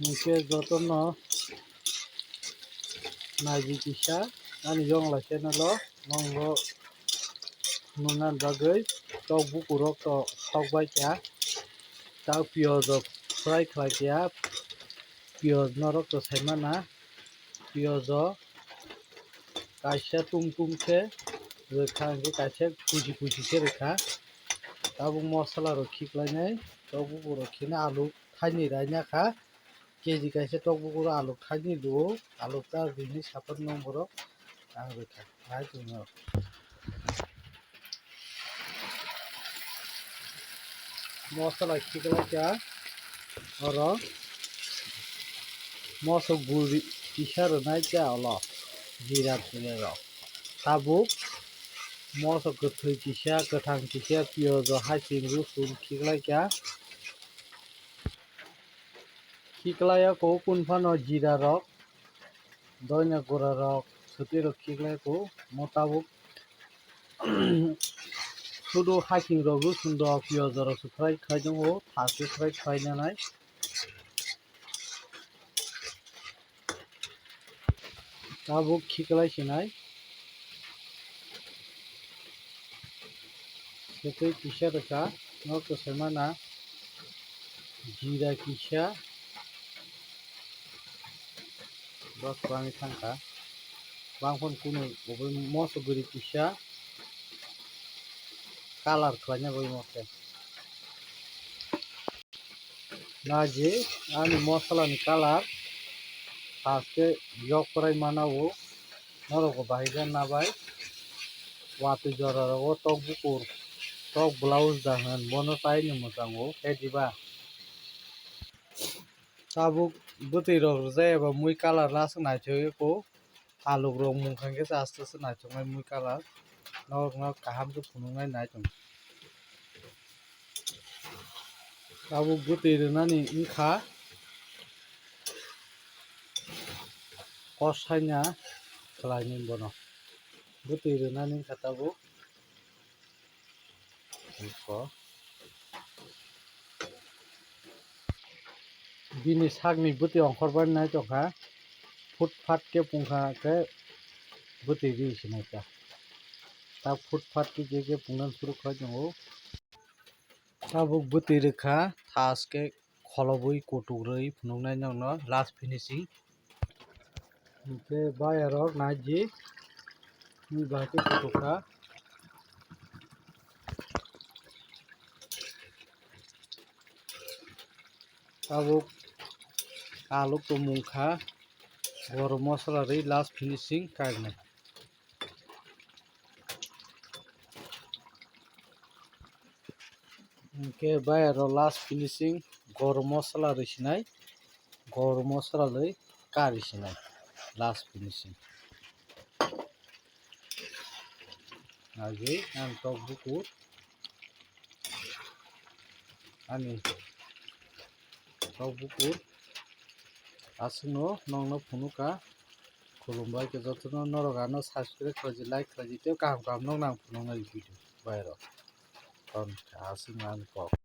Muke jotono naji kisa ani yong la channel nonglo nungan bagoi tok bukurok to thokbai kya ta piyoj fry khlai kya piyoj norok to saimana piyoj kaisa tum khe rwkha hingke kaisa kuji khe rwkha tabuk mosla rok khiklainai tok bukurok kheno alu thaini raina kha keji kaisa tok bukuro alu thaini luo alu ta bini sapak non borok ang rwkha hai tongmo mosla khiklaikha oro moso guri kisa rwnai kya olo jira rok tabuk moso kwthwi kisa kwthang kisa piyoj hasing rosun khiklaia ko kunfano jira rok doina gura rok swtui rok khiklaia ko mo tabuk শুধু hiking rock রসুন rock পিঁয়াজ rock fry খাই দङ थासो fry खायनानै tabuk khiklai sinai swtui kisa rwkha no kwsaimana jira kisa bas kwangui thangkha bangphon kunu moso guri kisa kalar khlaina bai mose naji ani mosla ni kalar aske yokprai manawo noroko bahija nabai watui jora rogo tok bukur tok blouse dahan bono tai ni mochango ediba tabuk bwtui rok rwjaiba mui kalar aswk naitogoi ko aluk rok mungkha khe aste aste naitoknai mui kalar nok no kaham khe phunuknai naitongo tabuk bwtui rwnani wngkha kosaina khlainai bono bwtui rwnani wngkha tabuk bini sakni bwtui ongkhorbai naitongkha phutphat khe pungkha khe bwtui ree se naikha ta phutphat khe pungnani phurukkhai tongo tabuk bwtui rwkha thas khe kholobwi kutukrwi phunuknai nokno last finishing hingkhe baya rok naji mui bai khe kutukha tabuk aluk to mungkha gorom mosla rwi last finishing kaknai hingkhe baya rok last finishing gorom mosla rwi sinai gorom mosla rwi kari sinai last finishing naji ang tok bukur ani tok bukur aswk no nongno phunukha khulumbai khe jotono norok ano subscribe khlaiji like khlaiji tei kaham kaham nokno ang phunuknai video bayaro aswk no ang kok.